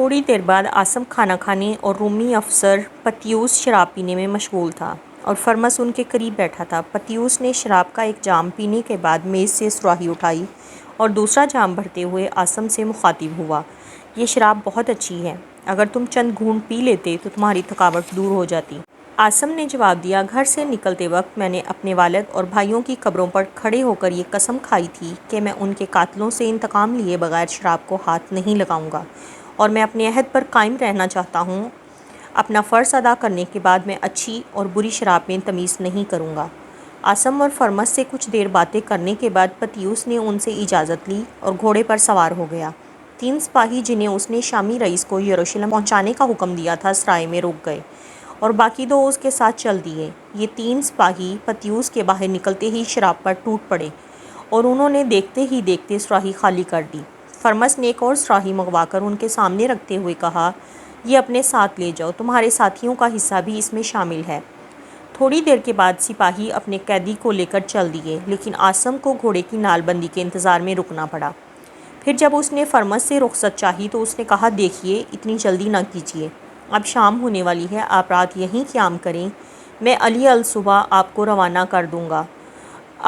تھوڑی دیر بعد آسم کھانا کھانے اور رومی افسر پتیوس شراب پینے میں مشغول تھا اور فرمس ان کے قریب بیٹھا تھا۔ پتیوس نے شراب کا ایک جام پینے کے بعد میز سے سراہی اٹھائی اور دوسرا جام بھرتے ہوئے آسم سے مخاطب ہوا، یہ شراب بہت اچھی ہے، اگر تم چند گھونٹ پی لیتے تو تمہاری تھکاوٹ دور ہو جاتی۔ آسم نے جواب دیا، گھر سے نکلتے وقت میں نے اپنے والد اور بھائیوں کی قبروں پر کھڑے ہو کر یہ قسم کھائی تھی کہ میں ان کے قاتلوں سے انتقام لیے بغیر شراب کو ہاتھ نہیں لگاؤں گا، اور میں اپنے عہد پر قائم رہنا چاہتا ہوں۔ اپنا فرض ادا کرنے کے بعد میں اچھی اور بری شراب میں تمیز نہیں کروں گا۔ آسم اور فرمس سے کچھ دیر باتیں کرنے کے بعد پتیوس نے ان سے اجازت لی اور گھوڑے پر سوار ہو گیا۔ 3 سپاہی جنہیں اس نے شامی رئیس کو یروشلم پہنچانے کا حکم دیا تھا، سرائے میں رک گئے اور باقی 2 اس کے ساتھ چل دیے۔ یہ 3 سپاہی پتیوس کے باہر نکلتے ہی شراب پر ٹوٹ پڑے اور انہوں نے دیکھتے ہی دیکھتے سراہی خالی کر دی۔ فرمس نے ایک اور سراہی منگوا کر ان کے سامنے رکھتے ہوئے کہا، یہ اپنے ساتھ لے جاؤ، تمہارے ساتھیوں کا حصہ بھی اس میں شامل ہے۔ تھوڑی دیر کے بعد سپاہی اپنے قیدی کو لے کر چل دیے، لیکن آسم کو گھوڑے کی نال بندی کے انتظار میں رکنا پڑا۔ پھر جب اس نے فرمس سے رخصت چاہی تو اس نے کہا، دیکھیے اتنی جلدی نہ کیجیے، اب شام ہونے والی ہے، آپ رات یہیں قیام کریں، میں علی الصبح آپ کو روانہ کر دوں گا۔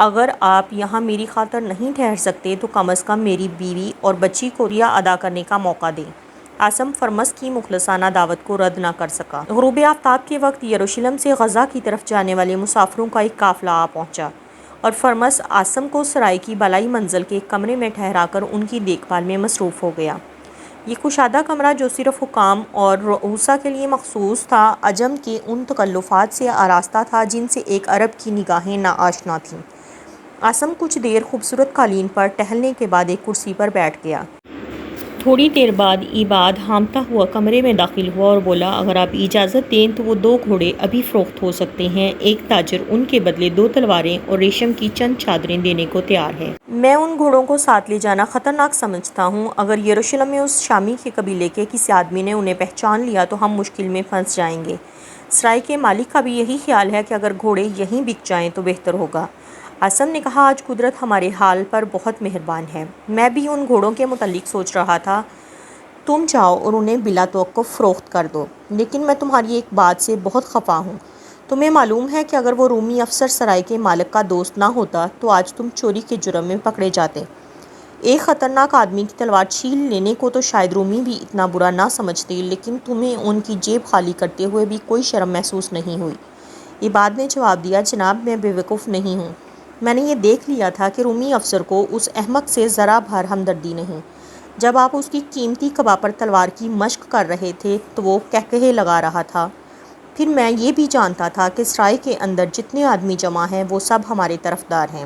اگر آپ یہاں میری خاطر نہیں ٹھہر سکتے تو کم از کم میری بیوی اور بچی کو ریا ادا کرنے کا موقع دیں۔ آسم فرمس کی مخلصانہ دعوت کو رد نہ کر سکا۔ غروب آفتاب کے وقت یروشلم سے غزہ کی طرف جانے والے مسافروں کا ایک قافلہ آ پہنچا اور فرمس آسم کو سرائے کی بالائی منزل کے ایک کمرے میں ٹھہرا کر ان کی دیکھ بھال میں مصروف ہو گیا۔ یہ کشادہ کمرہ جو صرف حکام اور رؤسا کے لیے مخصوص تھا، عجم کے ان تکلفات سے آراستہ تھا جن سے ایک عرب کی نگاہیں ناآشنا تھیں۔ آسم کچھ دیر خوبصورت قالین پر ٹہلنے کے بعد ایک کرسی پر بیٹھ گیا۔ تھوڑی دیر بعد عباد ہامتا ہوا کمرے میں داخل ہوا اور بولا، اگر آپ اجازت دیں تو وہ 2 گھوڑے ابھی فروخت ہو سکتے ہیں، ایک تاجر ان کے بدلے 2 تلواریں اور ریشم کی چند چادریں دینے کو تیار ہے۔ میں ان گھوڑوں کو ساتھ لے جانا خطرناک سمجھتا ہوں، اگر یروشلم میں اس شامی کے قبیلے کے کسی آدمی نے انہیں پہچان لیا تو ہم مشکل میں پھنس جائیں گے۔ سرائے کے مالک کا بھی یہی خیال ہے کہ اگر گھوڑے یہیں بک جائیں تو بہتر ہوگا۔ آسم نے کہا، آج قدرت ہمارے حال پر بہت مہربان ہے، میں بھی ان گھوڑوں کے متعلق سوچ رہا تھا، تم جاؤ اور انہیں بلا توقف فروخت کر دو، لیکن میں تمہاری ایک بات سے بہت خفا ہوں۔ تمہیں معلوم ہے کہ اگر وہ رومی افسر سرائے کے مالک کا دوست نہ ہوتا تو آج تم چوری کے جرم میں پکڑے جاتے۔ ایک خطرناک آدمی کی تلوار چھین لینے کو تو شاید رومی بھی اتنا برا نہ سمجھتے، لیکن تمہیں ان کی جیب خالی کرتے ہوئے بھی کوئی شرم محسوس نہیں ہوئی۔ عباد نے جواب دیا، جناب میں بے وقوف نہیں ہوں، میں نے یہ دیکھ لیا تھا کہ رومی افسر کو اس احمق سے ذرا بھر ہمدردی نہیں۔ جب آپ اس کی قیمتی قبا پر تلوار کی مشق کر رہے تھے تو وہ قہقہے لگا رہا تھا۔ پھر میں یہ بھی جانتا تھا کہ سرائے کے اندر جتنے آدمی جمع ہیں وہ سب ہمارے طرفدار ہیں،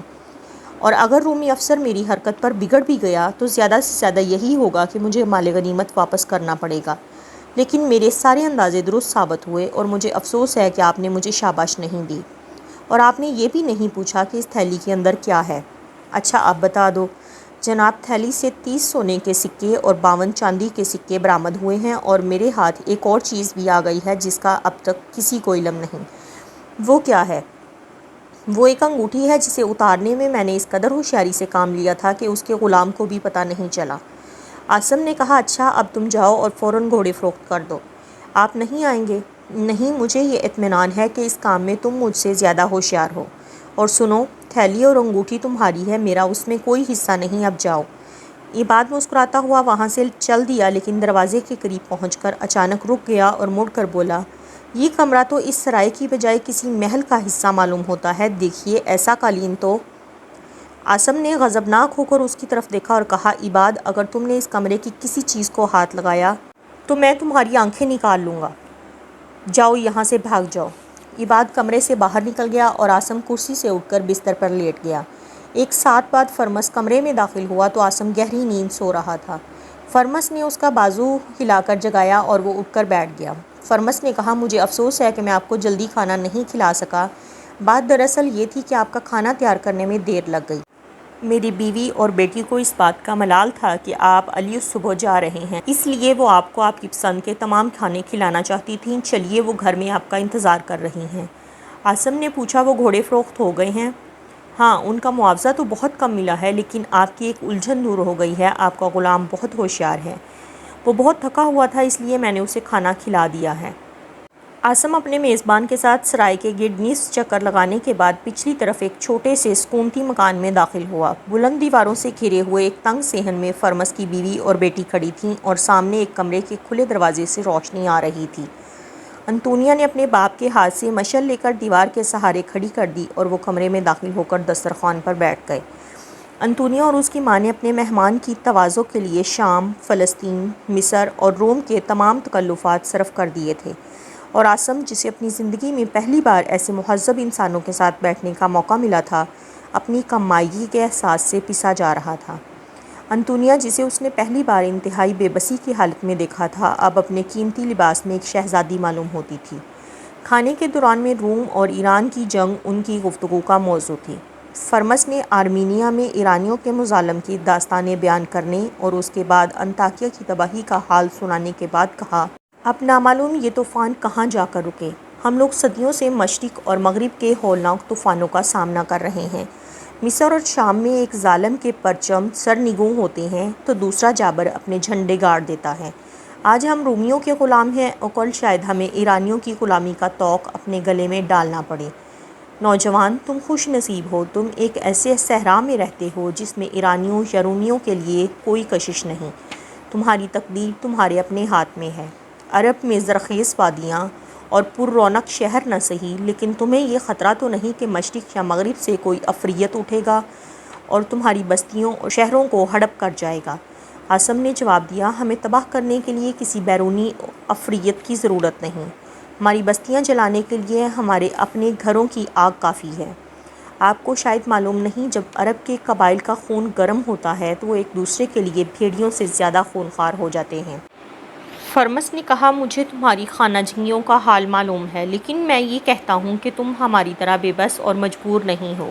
اور اگر رومی افسر میری حرکت پر بگڑ بھی گیا تو زیادہ سے زیادہ یہی ہوگا کہ مجھے مال غنیمت واپس کرنا پڑے گا۔ لیکن میرے سارے اندازے درست ثابت ہوئے اور مجھے افسوس ہے کہ آپ نے مجھے شاباش نہیں دی، اور آپ نے یہ بھی نہیں پوچھا کہ اس تھیلی کے اندر کیا ہے۔ اچھا اب بتا دو جناب، تھیلی سے 30 سونے کے سکے اور 52 چاندی کے سکے برآمد ہوئے ہیں، اور میرے ہاتھ ایک اور چیز بھی آ گئی ہے جس کا اب تک کسی کو علم نہیں۔ وہ کیا ہے؟ وہ ایک انگوٹھی ہے جسے اتارنے میں نے اس قدر ہوشیاری سے کام لیا تھا کہ اس کے غلام کو بھی پتہ نہیں چلا۔ آسم نے کہا، اچھا اب تم جاؤ اور فوراً گھوڑے فروخت کر دو۔ آپ نہیں آئیں گے؟ نہیں، مجھے یہ اطمینان ہے کہ اس کام میں تم مجھ سے زیادہ ہوشیار ہو۔ اور سنو، تھیلی اور انگوٹھی تمہاری ہے، میرا اس میں کوئی حصہ نہیں، اب جاؤ۔ عباد مسکراتا ہوا وہاں سے چل دیا، لیکن دروازے کے قریب پہنچ کر اچانک رک گیا اور مڑ کر بولا، یہ کمرہ تو اس سرائے کی بجائے کسی محل کا حصہ معلوم ہوتا ہے، دیکھیے ایسا قالین تو۔ آسم نے غضبناک ہو کر اس کی طرف دیکھا اور کہا، عباد اگر تم نے اس کمرے کی کسی چیز کو ہاتھ لگایا تو میں تمہاری آنکھیں نکال لوں گا، جاؤ یہاں سے، بھاگ جاؤ۔ عباد کمرے سے باہر نکل گیا اور آسم کرسی سے اٹھ کر بستر پر لیٹ گیا۔ ایک ساتھ بعد فرمس کمرے میں داخل ہوا تو آسم گہری نیند سو رہا تھا۔ فرمس نے اس کا بازو ہلا کر جگایا اور وہ اٹھ کر بیٹھ گیا۔ فرمس نے کہا، مجھے افسوس ہے کہ میں آپ کو جلدی کھانا نہیں کھلا سکا، بات دراصل یہ تھی کہ آپ کا کھانا تیار کرنے میں دیر لگ گئی۔ میری بیوی اور بیٹی کو اس بات کا ملال تھا کہ آپ علی الصبح جا رہے ہیں، اس لیے وہ آپ کو آپ کی پسند کے تمام کھانے کھلانا چاہتی تھیں، چلیے وہ گھر میں آپ کا انتظار کر رہی ہیں۔ آسم نے پوچھا، وہ گھوڑے فروخت ہو گئے ہیں؟ ہاں، ان کا معاوضہ تو بہت کم ملا ہے، لیکن آپ کی ایک الجھن دور ہو گئی ہے، آپ کا غلام بہت ہوشیار ہے، وہ بہت تھکا ہوا تھا، اس لیے میں نے اسے کھانا کھلا دیا ہے۔ عاصم اپنے میزبان کے ساتھ سرائے کے گرد نصف چکر لگانے کے بعد پچھلی طرف ایک چھوٹے سے سکونتی مکان میں داخل ہوا۔ بلند دیواروں سے گھرے ہوئے ایک تنگ صحن میں فرمس کی بیوی اور بیٹی کھڑی تھیں اور سامنے ایک کمرے کے کھلے دروازے سے روشنی آ رہی تھی۔ انطونیہ نے اپنے باپ کے ہاتھ سے مشعل لے کر دیوار کے سہارے کھڑی کر دی اور وہ کمرے میں داخل ہو کر دسترخوان پر بیٹھ گئے۔ انطونیہ اور اس کی ماں نے اپنے مہمان کی تواضع کے لیے شام، فلسطین، مصر اور روم کے تمام تکلفات صرف کر دیے تھے، اور عاصم، جسے اپنی زندگی میں پہلی بار ایسے مہذب انسانوں کے ساتھ بیٹھنے کا موقع ملا تھا، اپنی کم مائگی کے احساس سے پسا جا رہا تھا۔ انطونیہ، جسے اس نے پہلی بار انتہائی بے بسی کی حالت میں دیکھا تھا، اب اپنے قیمتی لباس میں ایک شہزادی معلوم ہوتی تھی۔ کھانے کے دوران میں روم اور ایران کی جنگ ان کی گفتگو کا موضوع تھی۔ فرمس نے آرمینیا میں ایرانیوں کے مظالم کی داستانیں بیان کرنے اور اس کے بعد انطاکیہ کی تباہی کا حال سنانے کے بعد کہا، اب نامعلوم یہ طوفان کہاں جا کر رکے۔ ہم لوگ صدیوں سے مشرق اور مغرب کے ہولناک طوفانوں کا سامنا کر رہے ہیں۔ مصر اور شام میں ایک ظالم کے پرچم سرنگوں ہوتے ہیں تو دوسرا جابر اپنے جھنڈے گاڑ دیتا ہے۔ آج ہم رومیوں کے غلام ہیں اور کل شاید ہمیں ایرانیوں کی غلامی کا طوق اپنے گلے میں ڈالنا پڑے۔ نوجوان، تم خوش نصیب ہو، تم ایک ایسے صحرا میں رہتے ہو جس میں ایرانیوں یا رومیوں کے لیے کوئی کشش نہیں۔ تمہاری تقدیر تمہارے اپنے ہاتھ میں ہے۔ عرب میں زرخیز وادیاں اور پر رونق شہر نہ سہی، لیکن تمہیں یہ خطرہ تو نہیں کہ مشرق یا مغرب سے کوئی عفریت اٹھے گا اور تمہاری بستیوں اور شہروں کو ہڑپ کر جائے گا؟ عاصم نے جواب دیا، ہمیں تباہ کرنے کے لیے کسی بیرونی عفریت کی ضرورت نہیں۔ ہماری بستیاں جلانے کے لیے ہمارے اپنے گھروں کی آگ کافی ہے۔ آپ کو شاید معلوم نہیں، جب عرب کے قبائل کا خون گرم ہوتا ہے تو وہ ایک دوسرے کے لیے بھیڑیوں سے زیادہ خونخوار ہو جاتے ہیں۔ فرمس نے کہا، مجھے تمہاری خانہ جنگیوں کا حال معلوم ہے، لیکن میں یہ کہتا ہوں کہ تم ہماری طرح بے بس اور مجبور نہیں ہو۔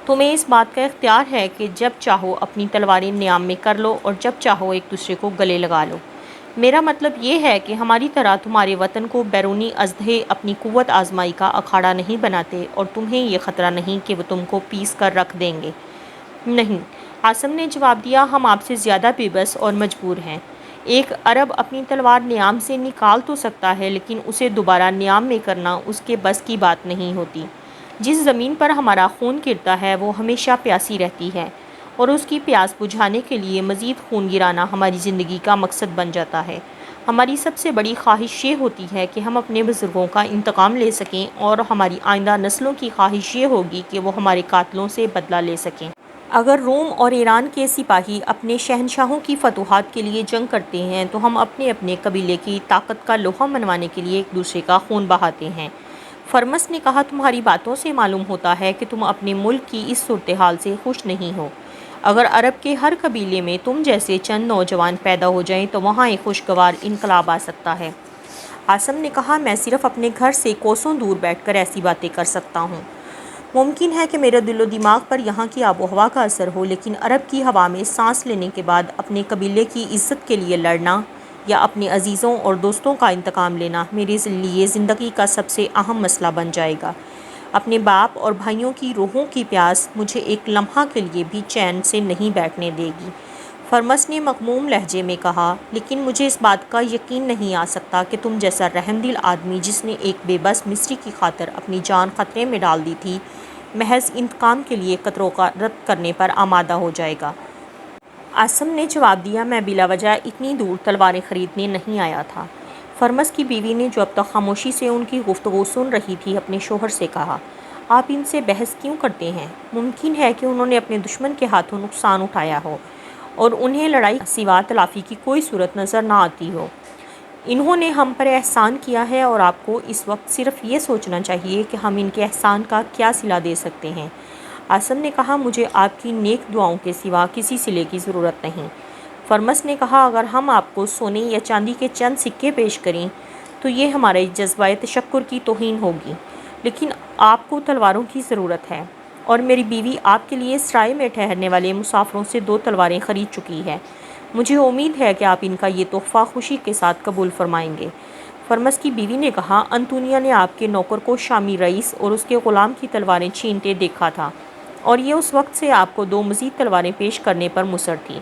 تمہیں اس بات کا اختیار ہے کہ جب چاہو اپنی تلواریں نیام میں کر لو اور جب چاہو ایک دوسرے کو گلے لگا لو۔ میرا مطلب یہ ہے کہ ہماری طرح تمہارے وطن کو بیرونی اژدھے اپنی قوت آزمائی کا اکھاڑا نہیں بناتے اور تمہیں یہ خطرہ نہیں کہ وہ تم کو پیس کر رکھ دیں گے۔ نہیں، عاصم نے جواب دیا، ہم آپ سے زیادہ بے بس اور مجبور ہیں۔ ایک عرب اپنی تلوار نیام سے نکال تو سکتا ہے، لیکن اسے دوبارہ نیام میں کرنا اس کے بس کی بات نہیں ہوتی۔ جس زمین پر ہمارا خون گرتا ہے وہ ہمیشہ پیاسی رہتی ہے، اور اس کی پیاس بجھانے کے لیے مزید خون گرانا ہماری زندگی کا مقصد بن جاتا ہے۔ ہماری سب سے بڑی خواہش یہ ہوتی ہے کہ ہم اپنے بزرگوں کا انتقام لے سکیں، اور ہماری آئندہ نسلوں کی خواہش یہ ہوگی کہ وہ ہمارے قاتلوں سے بدلہ لے سکیں۔ اگر روم اور ایران کے سپاہی اپنے شہنشاہوں کی فتوحات کے لیے جنگ کرتے ہیں تو ہم اپنے اپنے قبیلے کی طاقت کا لوہا منوانے کے لیے ایک دوسرے کا خون بہاتے ہیں۔ فرمس نے کہا، تمہاری باتوں سے معلوم ہوتا ہے کہ تم اپنے ملک کی اس صورتحال سے خوش نہیں ہو۔ اگر عرب کے ہر قبیلے میں تم جیسے چند نوجوان پیدا ہو جائیں تو وہاں ایک خوشگوار انقلاب آ سکتا ہے۔ عاصم نے کہا، میں صرف اپنے گھر سے کوسوں دور بیٹھ کر ایسی باتیں کر سکتا ہوں۔ ممکن ہے کہ میرے دل و دماغ پر یہاں کی آب و ہوا کا اثر ہو، لیکن عرب کی ہوا میں سانس لینے کے بعد اپنے قبیلے کی عزت کے لیے لڑنا یا اپنے عزیزوں اور دوستوں کا انتقام لینا میرے لیے زندگی کا سب سے اہم مسئلہ بن جائے گا۔ اپنے باپ اور بھائیوں کی روحوں کی پیاس مجھے ایک لمحہ کے لیے بھی چین سے نہیں بیٹھنے دے گی۔ فرمس نے مغموم لہجے میں کہا، لیکن مجھے اس بات کا یقین نہیں آ سکتا کہ تم جیسا رحم دل آدمی، جس نے ایک بے بس مصری کی خاطر اپنی جان خطرے میں ڈال دی تھی، محض انتقام کے لیے قطروں کا رد کرنے پر آمادہ ہو جائے گا۔ عاصم نے جواب دیا، میں بلا وجہ اتنی دور تلواریں خریدنے نہیں آیا تھا۔ فرمس کی بیوی نے، جو اب تک خاموشی سے ان کی گفتگو سن رہی تھی، اپنے شوہر سے کہا، آپ ان سے بحث کیوں کرتے ہیں؟ ممکن ہے کہ انہوں نے اپنے دشمن کے ہاتھوں نقصان اٹھایا ہو اور انہیں لڑائی سوا تلافی کی کوئی صورت نظر نہ آتی ہو۔ انہوں نے ہم پر احسان کیا ہے اور آپ کو اس وقت صرف یہ سوچنا چاہیے کہ ہم ان کے احسان کا کیا صلہ دے سکتے ہیں۔ عاصم نے کہا، مجھے آپ کی نیک دعاؤں کے سوا کسی صلے کی ضرورت نہیں۔ فرمس نے کہا، اگر ہم آپ کو سونے یا چاندی کے چند سکے پیش کریں تو یہ ہمارے جذبہ تشکر کی توہین ہوگی، لیکن آپ کو تلواروں کی ضرورت ہے، اور میری بیوی آپ کے لیے سرائے میں ٹھہرنے والے مسافروں سے 2 تلواریں خرید چکی ہے۔ مجھے امید ہے کہ آپ ان کا یہ تحفہ خوشی کے ساتھ قبول فرمائیں گے۔ فرمس کی بیوی نے کہا، انطونیہ نے آپ کے نوکر کو شامی رئیس اور اس کے غلام کی تلواریں چھینتے دیکھا تھا، اور یہ اس وقت سے آپ کو 2 مزید تلواریں پیش کرنے پر مصر تھی۔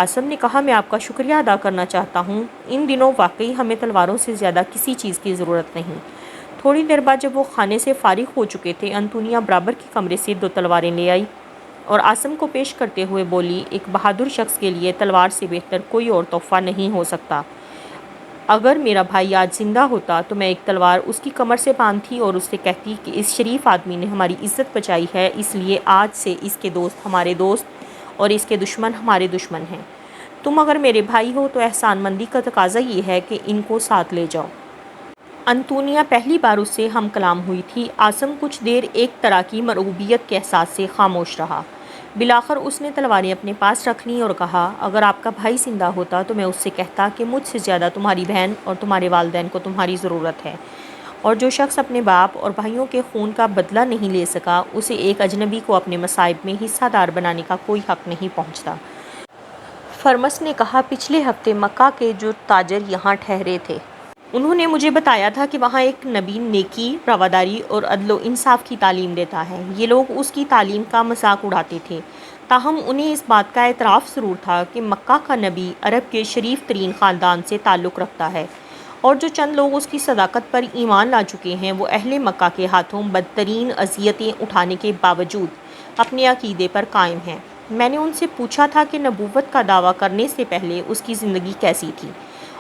آسم نے کہا میں آپ کا شکریہ ادا کرنا چاہتا ہوں، ان دنوں واقعی ہمیں تلواروں سے زیادہ کسی چیز کی ضرورت نہیں۔ تھوڑی دیر بعد جب وہ کھانے سے فارغ ہو چکے تھے، انتونیا برابر کے کمرے سے 2 تلواریں لے آئی اور آسم کو پیش کرتے ہوئے بولی، ایک بہادر شخص کے لیے تلوار سے بہتر کوئی اور تحفہ نہیں ہو سکتا۔ اگر میرا بھائی آج زندہ ہوتا تو میں ایک تلوار اس کی کمر سے باندھتی اور اس سے کہتی کہ اس شریف آدمی نے ہماری عزت بچائی ہے، اس لیے آج سے اس کے دوست ہمارے دوست اور اس کے دشمن ہمارے دشمن ہیں۔ تم اگر میرے بھائی ہو تو احسان مندی کا تقاضا یہ ہے کہ ان کو ساتھ لے جاؤ۔ انتونیا پہلی بار اس سے ہم کلام ہوئی تھی۔ آسم کچھ دیر ایک طرح کی مرعوبیت کے احساس سے خاموش رہا۔ بالآخر اس نے تلواریں اپنے پاس رکھ لیں اور کہا، اگر آپ کا بھائی زندہ ہوتا تو میں اس سے کہتا کہ مجھ سے زیادہ تمہاری بہن اور تمہارے والدین کو تمہاری ضرورت ہے، اور جو شخص اپنے باپ اور بھائیوں کے خون کا بدلہ نہیں لے سکا، اسے ایک اجنبی کو اپنے مصائب میں حصہ دار بنانے کا کوئی حق نہیں پہنچتا۔ فرمس نے کہا، پچھلے ہفتے مکہ کے جو تاجر یہاں ٹھہرے تھے، انہوں نے مجھے بتایا تھا کہ وہاں ایک نبی نیکی، رواداری اور عدل و انصاف کی تعلیم دیتا ہے۔ یہ لوگ اس کی تعلیم کا مذاق اڑاتے تھے، تاہم انہیں اس بات کا اعتراف ضرور تھا کہ مکہ کا نبی عرب کے شریف ترین خاندان سے تعلق رکھتا ہے، اور جو چند لوگ اس کی صداقت پر ایمان لا چکے ہیں وہ اہل مکہ کے ہاتھوں بدترین اذیتیں اٹھانے کے باوجود اپنے عقیدے پر قائم ہیں۔ میں نے ان سے پوچھا تھا کہ نبوت کا دعویٰ کرنے سے پہلے اس کی زندگی کیسی تھی،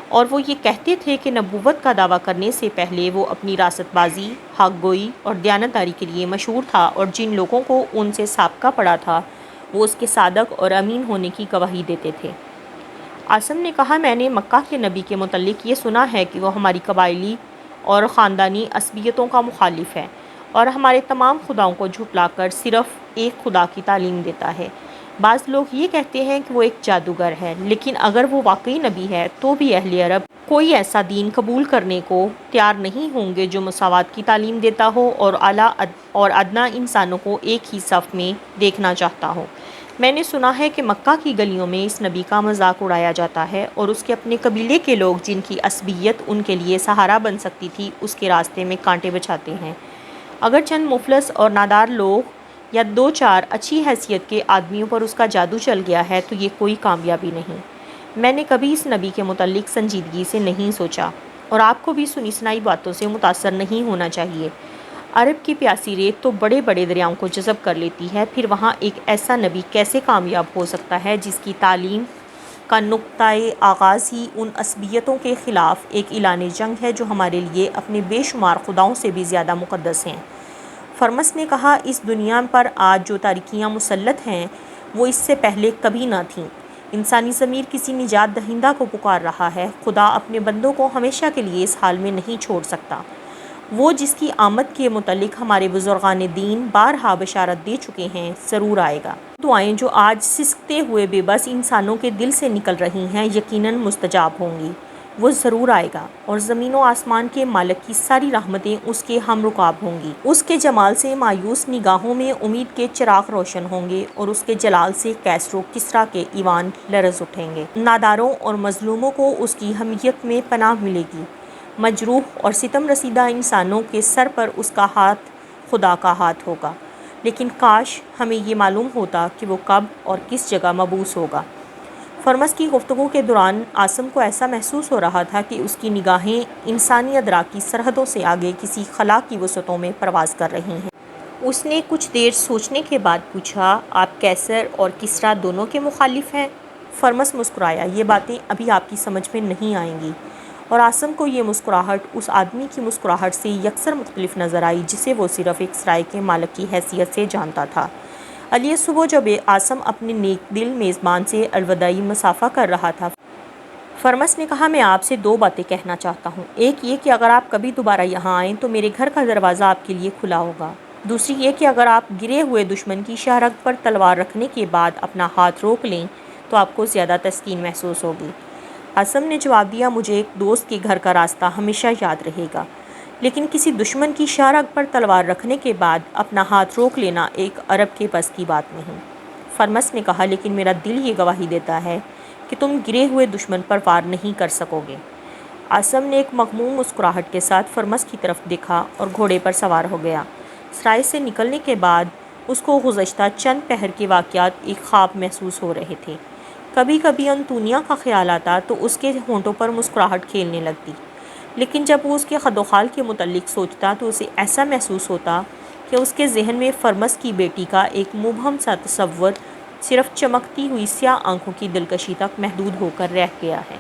اور وہ یہ کہتے تھے کہ نبوت کا دعویٰ کرنے سے پہلے وہ اپنی راست بازی، حق گوئی اور دیانتداری کے لیے مشہور تھا، اور جن لوگوں کو ان سے سابقہ پڑا تھا وہ اس کے صادق اور امین ہونے کی گواہی دیتے تھے۔ آسم نے کہا، میں نے مکہ کے نبی کے متعلق یہ سنا ہے کہ وہ ہماری قبائلی اور خاندانی عصبیتوں کا مخالف ہے اور ہمارے تمام خداؤں کو جھٹلا کر صرف ایک خدا کی تعلیم دیتا ہے۔ بعض لوگ یہ کہتے ہیں کہ وہ ایک جادوگر ہے، لیکن اگر وہ واقعی نبی ہے تو بھی اہل عرب کوئی ایسا دین قبول کرنے کو تیار نہیں ہوں گے جو مساوات کی تعلیم دیتا ہو اور اعلیٰ اور ادنیٰ انسانوں کو ایک ہی صف میں دیکھنا چاہتا ہو۔ میں نے سنا ہے کہ مکہ کی گلیوں میں اس نبی کا مذاق اڑایا جاتا ہے، اور اس کے اپنے قبیلے کے لوگ جن کی عصبیت ان کے لیے سہارا بن سکتی تھی اس کے راستے میں کانٹے بچھاتے ہیں۔ اگر چند مفلس اور نادار لوگ یا 2-4 اچھی حیثیت کے آدمیوں پر اس کا جادو چل گیا ہے تو یہ کوئی کامیابی نہیں۔ میں نے کبھی اس نبی کے متعلق سنجیدگی سے نہیں سوچا، اور آپ کو بھی سنی سنائی باتوں سے متاثر نہیں ہونا چاہیے۔ عرب کی پیاسی ریت تو بڑے بڑے دریاؤں کو جذب کر لیتی ہے، پھر وہاں ایک ایسا نبی کیسے کامیاب ہو سکتا ہے جس کی تعلیم کا نقطۂ آغاز ہی ان عصبیتوں کے خلاف ایک اعلان جنگ ہے جو ہمارے لیے اپنے بے شمار خداؤں سے بھی زیادہ مقدس ہیں۔ فرمس نے کہا، اس دنیا پر آج جو تاریکیاں مسلط ہیں وہ اس سے پہلے کبھی نہ تھیں۔ انسانی ضمیر کسی نجات دہندہ کو پکار رہا ہے۔ خدا اپنے بندوں کو ہمیشہ کے لیے اس حال میں نہیں چھوڑ سکتا۔ وہ جس کی آمد کے متعلق ہمارے بزرگان دین بارہا بشارت دے چکے ہیں، ضرور آئے گا۔ دعائیں جو آج سسکتے ہوئے بے بس انسانوں کے دل سے نکل رہی ہیں یقیناً مستجاب ہوں گی۔ وہ ضرور آئے گا، اور زمین و آسمان کے مالک کی ساری رحمتیں اس کے ہم رکاب ہوں گی۔ اس کے جمال سے مایوس نگاہوں میں امید کے چراغ روشن ہوں گے، اور اس کے جلال سے کیسر و کسریٰ کے ایوان لرز اٹھیں گے۔ ناداروں اور مظلوموں کو اس کی حمیت میں پناہ ملے گی۔ مجروح اور ستم رسیدہ انسانوں کے سر پر اس کا ہاتھ خدا کا ہاتھ ہوگا، لیکن کاش ہمیں یہ معلوم ہوتا کہ وہ کب اور کس جگہ مبعوث ہوگا۔ فرمس کی گفتگو کے دوران آسم کو ایسا محسوس ہو رہا تھا کہ اس کی نگاہیں انسانی ادراک کی سرحدوں سے آگے کسی خلا کی وسعتوں میں پرواز کر رہی ہیں۔ اس نے کچھ دیر سوچنے کے بعد پوچھا، آپ کیسر اور کسریٰ دونوں کے مخالف ہیں؟ فرمس مسکرایا، یہ باتیں ابھی آپ کی سمجھ میں نہیں آئیں گی، اور آسم کو یہ مسکراہٹ اس آدمی کی مسکراہٹ سے یکسر مختلف نظر آئی جسے وہ صرف ایک سرائے کے مالک کی حیثیت سے جانتا تھا۔ علیہ صبح جب آسم اپنے نیک دل میزبان سے الوداعی مصافحہ کر رہا تھا، فرمس نے کہا، میں آپ سے 2 باتیں کہنا چاہتا ہوں۔ ایک یہ کہ اگر آپ کبھی دوبارہ یہاں آئیں تو میرے گھر کا دروازہ آپ کے لیے کھلا ہوگا۔ دوسری یہ کہ اگر آپ گرے ہوئے دشمن کی شہرگ پر تلوار رکھنے کے بعد اپنا ہاتھ روک لیں تو آپ کو زیادہ تسکین محسوس ہوگی۔ آسم نے جواب دیا، مجھے ایک دوست کے گھر کا راستہ ہمیشہ یاد رہے گا، لیکن کسی دشمن کی شہرگ پر تلوار رکھنے کے بعد اپنا ہاتھ روک لینا ایک عرب کے بس کی بات نہیں۔ فرمس نے کہا، لیکن میرا دل یہ گواہی دیتا ہے کہ تم گرے ہوئے دشمن پر وار نہیں کر سکو گے۔ آسم نے ایک مغموم مسکراہٹ کے ساتھ فرمس کی طرف دیکھا اور گھوڑے پر سوار ہو گیا۔ سرائے سے نکلنے کے بعد اس کو گزشتہ چند پہر کے واقعات ایک خواب محسوس ہو رہے تھے۔ کبھی کبھی انطونیہ کا خیال آتا تو اس کے ہونٹوں پر مسکراہٹ کھیلنے لگتی، لیکن جب وہ اس کے خد و خال کے متعلق سوچتا تو اسے ایسا محسوس ہوتا کہ اس کے ذہن میں فرمس کی بیٹی کا ایک مبہم سا تصور صرف چمکتی ہوئی سیاہ آنکھوں کی دلکشی تک محدود ہو کر رہ گیا ہے۔